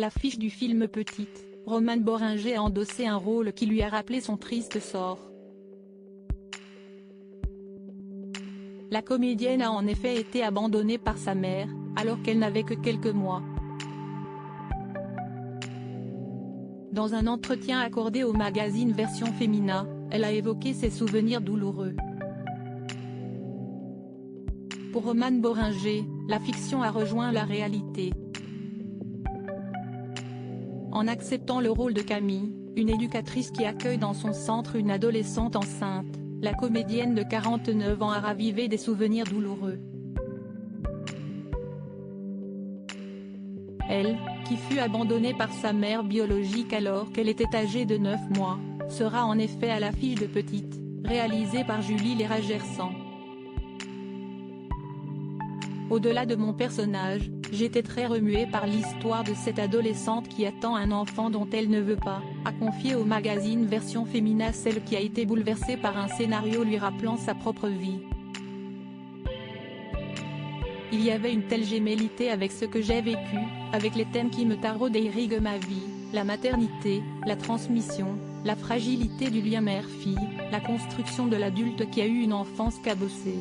l'affiche du film Petite, Romane Boringer a endossé un rôle qui lui a rappelé son triste sort. La comédienne a en effet été abandonnée par sa mère, alors qu'elle n'avait que quelques mois. Dans un entretien accordé au magazine Version Femina, elle a évoqué ses souvenirs douloureux. Pour Romane Boringer, la fiction a rejoint la réalité. En acceptant le rôle de Camille, une éducatrice qui accueille dans son centre une adolescente enceinte, la comédienne de 49 ans a ravivé des souvenirs douloureux. Elle, qui fut abandonnée par sa mère biologique alors qu'elle était âgée de 9 mois, sera en effet à l'affiche de Petite, réalisée par Julie Léra-Gersan. Au-delà de mon personnage, j'étais très remuée par l'histoire de cette adolescente qui attend un enfant dont elle ne veut pas, a confié au magazine Version Femina celle qui a été bouleversée par un scénario lui rappelant sa propre vie. Il y avait une telle gémellité avec ce que j'ai vécu, avec les thèmes qui me taraudent et irriguent ma vie, la maternité, la transmission, la fragilité du lien mère-fille, la construction de l'adulte qui a eu une enfance cabossée.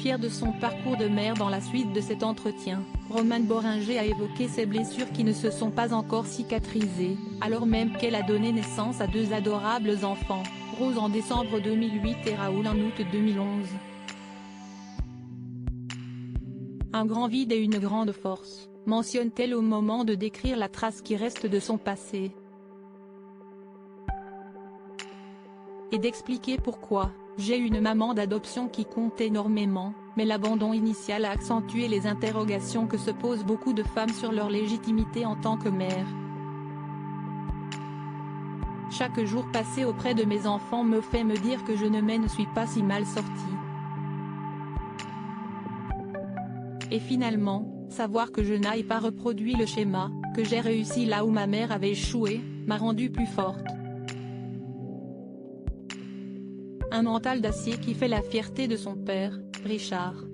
Fière de son parcours de mère dans la suite de cet entretien, Romane Boringer a évoqué ses blessures qui ne se sont pas encore cicatrisées, alors même qu'elle a donné naissance à deux adorables enfants, Rose en décembre 2008 et Raoul en août 2011. Un grand vide et une grande force, mentionne-t-elle au moment de décrire la trace qui reste de son passé. Et d'expliquer pourquoi. J'ai une maman d'adoption qui compte énormément, mais l'abandon initial a accentué les interrogations que se posent beaucoup de femmes sur leur légitimité en tant que mère. Chaque jour passé auprès de mes enfants me fait me dire que je ne suis pas si mal sortie. Et finalement, savoir que je n'aille pas reproduit le schéma, que j'ai réussi là où ma mère avait échoué, m'a rendue plus forte. Un mental d'acier qui fait la fierté de son père, Richard.